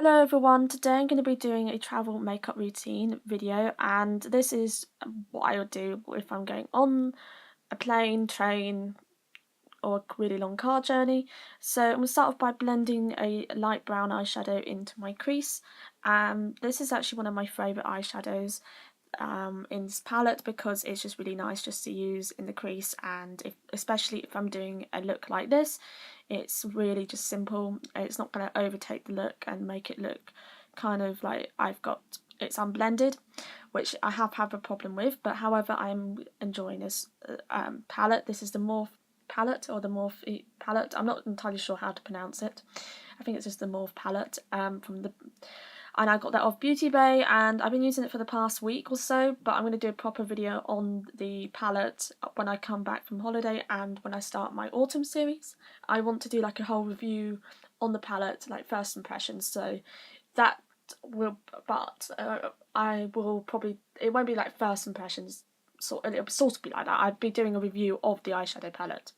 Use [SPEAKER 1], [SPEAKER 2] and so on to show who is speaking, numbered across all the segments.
[SPEAKER 1] Hello everyone, today I'm going to be doing a travel makeup routine video, and this is what I would do if I'm going on a plane, train or a really long car journey. So I'm going to start off by blending a light brown eyeshadow into my crease. This is actually one of my favourite eyeshadows in this palette because it's just really nice just to use in the crease, and especially if I'm doing a look like this, it's really just simple. It's not going to overtake the look and make it look kind of like it's unblended, which I have had a problem with, but however I'm enjoying this palette. This is the Morphe palette, or the Morphe palette. I'm not entirely sure how to pronounce it. I think it's just the Morphe palette and I got that off Beauty Bay, and I've been using it for the past week or so, but I'm going to do a proper video on the palette when I come back from holiday and when I start my autumn series. I want to do like a whole review on the palette, like first impressions, so that will, but I will probably, it won't be like first impressions, it'll sort of be like that. I'd be doing a review of the eyeshadow palette.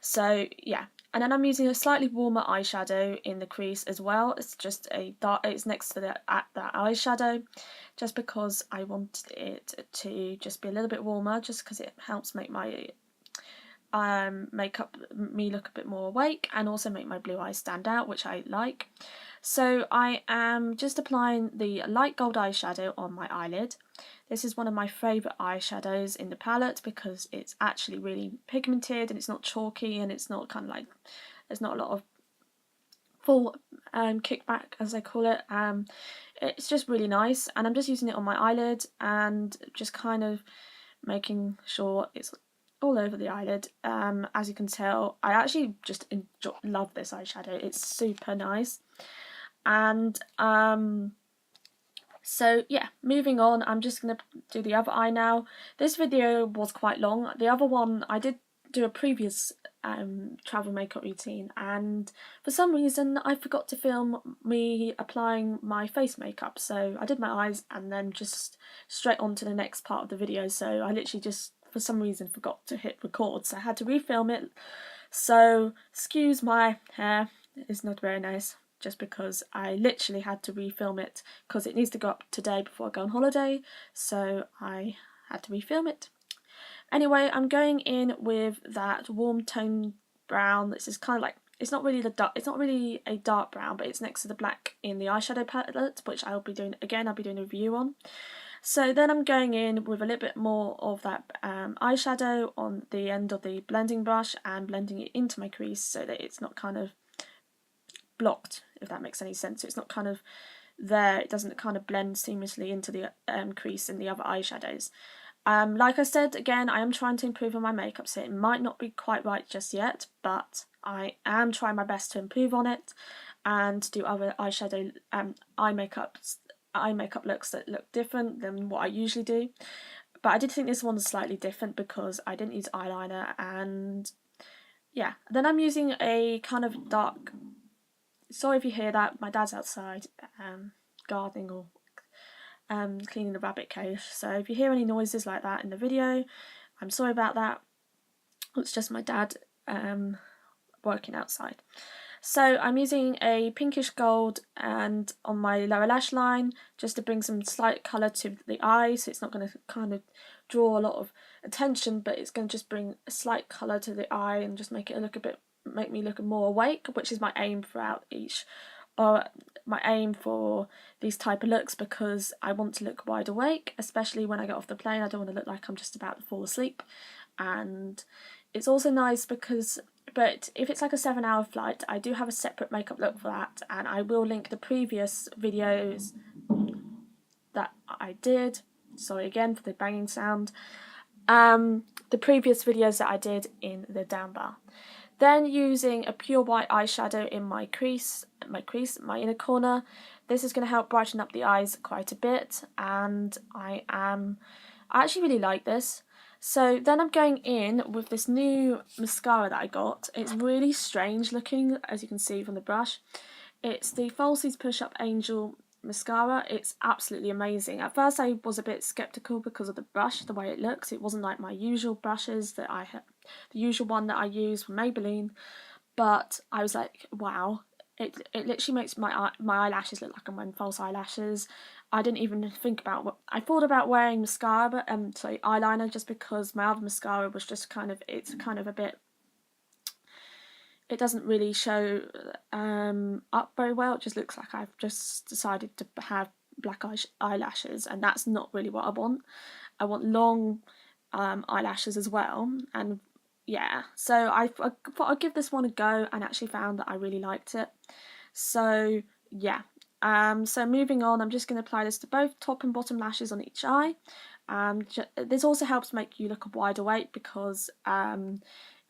[SPEAKER 1] So yeah, and then I'm using a slightly warmer eyeshadow in the crease as well. It's just a dark, it's next to that eyeshadow, just because I want it to just be a little bit warmer, just because it helps make my me look a bit more awake and also make my blue eyes stand out, which I like. So I am just applying the light gold eyeshadow on my eyelid. This is one of my favourite eyeshadows in the palette because it's actually really pigmented and it's not chalky, and it's not kind of like, there's not a lot of full kickback, as I call it. It's just really nice, and I'm just using it on my eyelid and just kind of making sure it's all over the eyelid. As you can tell, I actually just love this eyeshadow. It's super nice. And so yeah, moving on, I'm just going to do the other eye now. This video was quite long. The other one, I did do a previous travel makeup routine, and for some reason I forgot to film me applying my face makeup, so I did my eyes and then just straight on to the next part of the video. So I literally just for some reason forgot to hit record, so I had to refilm it. So excuse my hair, it's not very nice, just because I literally had to refilm it because it needs to go up today before I go on holiday, so I had to refilm it. Anyway, I'm going in with that warm tone brown. This is kind of like, it's not really a dark brown, but it's next to the black in the eyeshadow palette, which I'll be doing a review on. So then I'm going in with a little bit more of that eyeshadow on the end of the blending brush and blending it into my crease so that it's not kind of blocked, if that makes any sense. So it's not kind of there, it doesn't kind of blend seamlessly into the crease in the other eyeshadows. Like I said, again, I am trying to improve on my makeup, so it might not be quite right just yet, but I am trying my best to improve on it and do other eyeshadow eye makeup looks that look different than what I usually do. But I did think this one was slightly different because I didn't use eyeliner, and yeah. Then I'm using a kind of dark, sorry if you hear that, my dad's outside gardening or cleaning the rabbit cage, so if you hear any noises like that in the video, I'm sorry about that. It's just my dad working outside. So I'm using a pinkish gold and on my lower lash line just to bring some slight colour to the eye, so it's not going to kind of draw a lot of attention, but it's going to just bring a slight colour to the eye and just make me look more awake, which is my aim throughout my aim for these type of looks, because I want to look wide awake, especially when I get off the plane. I don't want to look like I'm just about to fall asleep. And it's also nice because, but if it's like a 7-hour flight, I do have a separate makeup look for that, and I will link the previous videos that I did. Sorry again for the banging sound. The previous videos that I did in the down bar. Then using a pure white eyeshadow in my inner corner. This is going to help brighten up the eyes quite a bit, and I actually really like this. So then I'm going in with this new mascara that I got. It's really strange looking, as you can see from the brush. It's the Falsies Push Up Angel mascara. It's absolutely amazing. At first I was a bit skeptical because of the brush, the way it looks. It wasn't like my usual brushes that I have, the usual one that I use from Maybelline, but I was like, wow, it literally makes my eyelashes look like I'm wearing false eyelashes. I didn't even think about what I thought about wearing mascara, sorry, eyeliner, just because my other mascara was just kind of, it's kind of a bit, it doesn't really show up very well. It just looks like I've just decided to have black eyelashes, and that's not really what I want. I want long eyelashes as well, and yeah, so I thought I'd give this one a go, and actually found that I really liked it. So yeah, so moving on, I'm just going to apply this to both top and bottom lashes on each eye. This also helps make you look wide awake because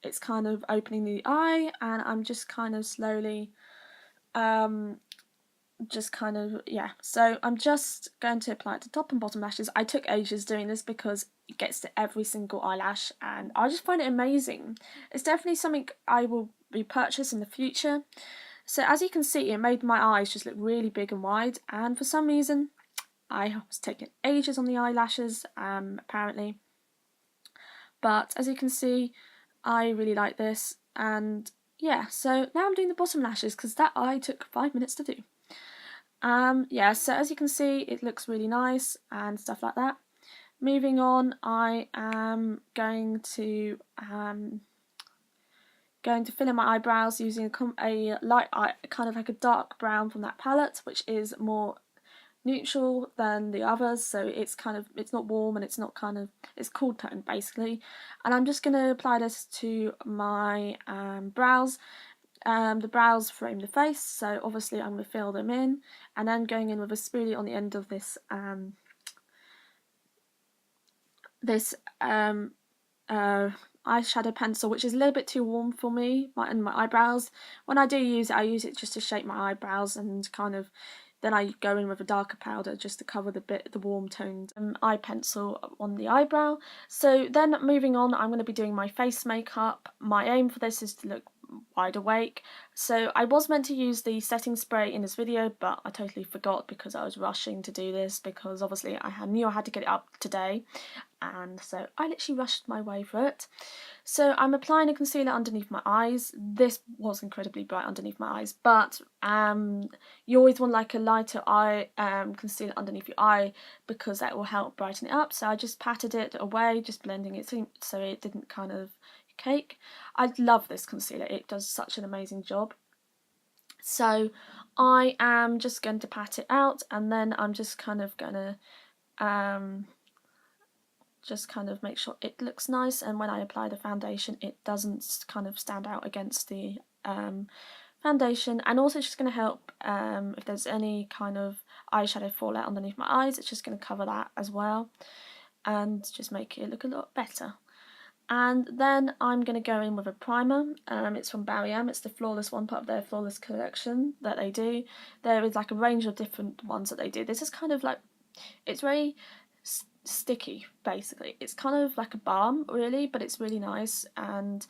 [SPEAKER 1] it's kind of opening the eye, and I'm just kind of slowly yeah, so I'm just going to apply it to top and bottom lashes. I took ages doing this because it gets to every single eyelash, and I just find it amazing. It's definitely something I will repurchase in the future. So as you can see, it made my eyes just look really big and wide, and for some reason I was taking ages on the eyelashes, apparently. But as you can see, I really like this, and yeah, so now I'm doing the bottom lashes because that eye took 5 minutes to do. Yeah, so as you can see, it looks really nice and stuff like that. Moving on, I am going to fill in my eyebrows using a light eye, kind of like a dark brown from that palette, which is more neutral than the others, so it's kind of, it's not warm and it's not kind of, it's cool tone basically. And I'm just going to apply this to my brows. The brows frame the face, so obviously I'm going to fill them in, and then going in with a spoolie on the end of this eyeshadow pencil, which is a little bit too warm for me and my eyebrows. When I do use it, I use it just to shape my eyebrows, and kind of then I go in with a darker powder just to cover the warm toned eye pencil on the eyebrow. So then moving on, I'm going to be doing my face makeup. My aim for this is to look wide awake. So I was meant to use the setting spray in this video, but I totally forgot because I was rushing to do this, because obviously I knew I had to get it up today, and so I literally rushed my way through it. So I'm applying a concealer underneath my eyes. This was incredibly bright underneath my eyes, but you always want like a lighter eye concealer underneath your eye because that will help brighten it up. So I just patted it away, just blending it so it didn't kind of cake. I love this concealer, it does such an amazing job. So I am just going to pat it out, and then I'm just kind of going to just kind of make sure it looks nice, and when I apply the foundation it doesn't kind of stand out against the foundation. And also it's just going to help if there's any kind of eyeshadow fallout underneath my eyes, it's just going to cover that as well and just make it look a lot better. And then I'm going to go in with a primer. It's from Barry M. It's the Flawless one, part of their Flawless collection that they do. There is like a range of different ones that they do. This is kind of like, it's very sticky basically. It's kind of like a balm really, but it's really nice, and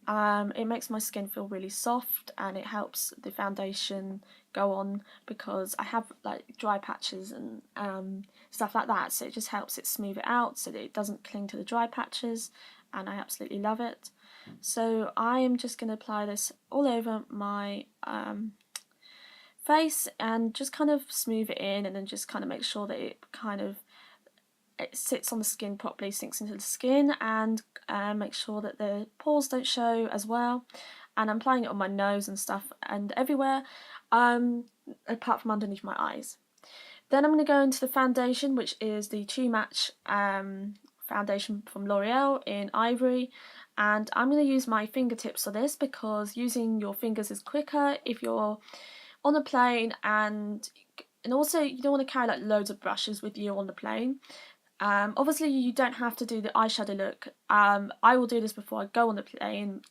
[SPEAKER 1] it makes my skin feel really soft, and it helps the foundation go on because I have like dry patches and stuff like that, so it just helps it smooth it out so that it doesn't cling to the dry patches, and I absolutely love it. So I am just going to apply this all over my face and just kind of smooth it in, and then just kind of make sure that it sits on the skin properly, sinks into the skin, and make sure that the pores don't show as well. And I'm applying it on my nose and stuff and everywhere, apart from underneath my eyes. Then I'm going to go into the foundation, which is the True Match foundation from L'Oreal in Ivory, and I'm going to use my fingertips for this because using your fingers is quicker if you're on a plane, and also you don't want to carry like loads of brushes with you on the plane. Obviously you don't have to do the eyeshadow look. I will do this before I go on the plane,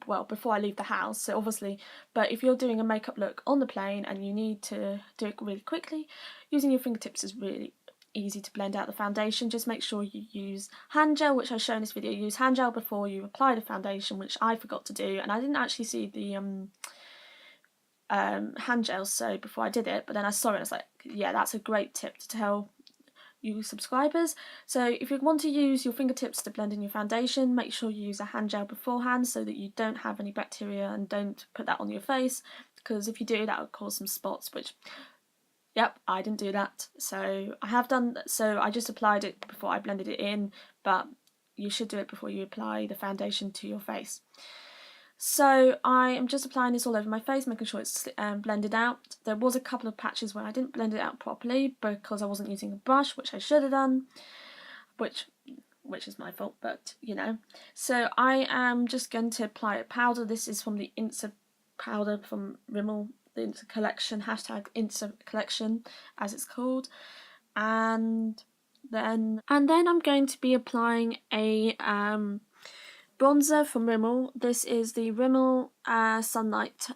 [SPEAKER 1] well, before I leave the house, so obviously, but if you're doing a makeup look on the plane and you need to do it really quickly, using your fingertips is really easy to blend out the foundation. Just make sure you use hand gel, which I show in this video. Use hand gel before you apply the foundation, which I forgot to do, and I didn't actually see the hand gel so before I did it, but then I saw it and I was like, yeah, that's a great tip to tell you subscribers. So if you want to use your fingertips to blend in your foundation, make sure you use a hand gel beforehand so that you don't have any bacteria and don't put that on your face. because if you do, that would cause some spots, which, yep, I didn't do that. So I have done, so I just applied it before I blended it in, but you should do it before you apply the foundation to your face. So I am just applying this all over my face, making sure it's blended out. There was a couple of patches where I didn't blend it out properly because I wasn't using a brush, which I should have done, which is my fault, but you know. So I am just going to apply a powder. This is from the Insta powder from Rimmel, the Insta collection, hashtag Insta collection as it's called. And then I'm going to be applying a bronzer from Rimmel. This is the Rimmel Sunlight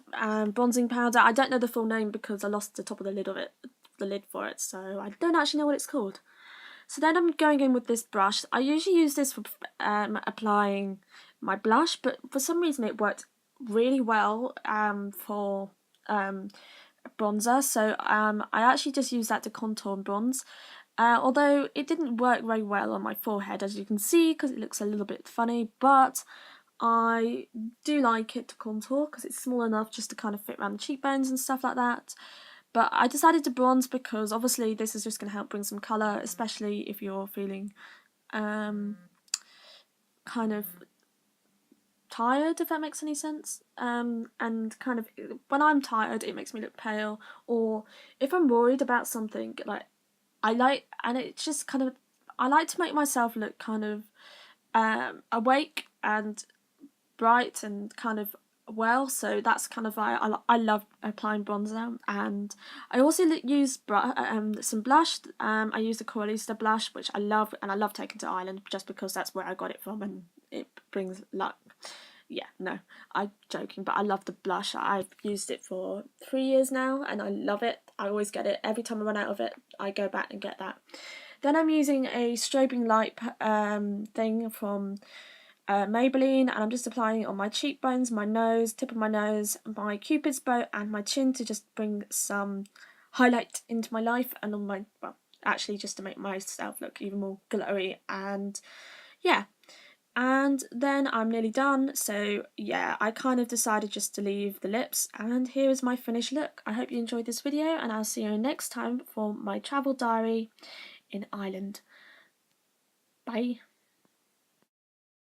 [SPEAKER 1] bronzing powder. I don't know the full name because I lost the top of the lid for it, so I don't actually know what it's called. So then I'm going in with this brush. I usually use this for applying my blush, but for some reason it worked really well for bronzer. So I actually just use that to contour and bronze. Although it didn't work very well on my forehead, as you can see, because it looks a little bit funny, but I do like it to contour because it's small enough just to kind of fit around the cheekbones and stuff like that. But I decided to bronze because obviously this is just going to help bring some colour, especially if you're feeling kind of tired, if that makes any sense. And kind of when I'm tired, it makes me look pale, or if I'm worried about something, like I like to make myself look kind of awake and bright and kind of well, so that's kind of why I love applying bronzer. And I also use some blush. I use the Coralista blush, which I love, and I love taking to Ireland just because that's where I got it from and it brings luck. Yeah, no, I'm joking, but I love the blush. I've used it for 3 years now and I love it. I always get it. Every time I run out of it, I go back and get that. Then I'm using a strobing light thing from Maybelline, and I'm just applying it on my cheekbones, my nose, tip of my nose, my cupid's bow and my chin to just bring some highlight into my life, and on my, well, actually just to make myself look even more glowy. And yeah, and then I'm nearly done, so yeah, I kind of decided just to leave the lips, and here is my finished look. I hope you enjoyed this video, and I'll see you next time for my travel diary in Ireland. Bye.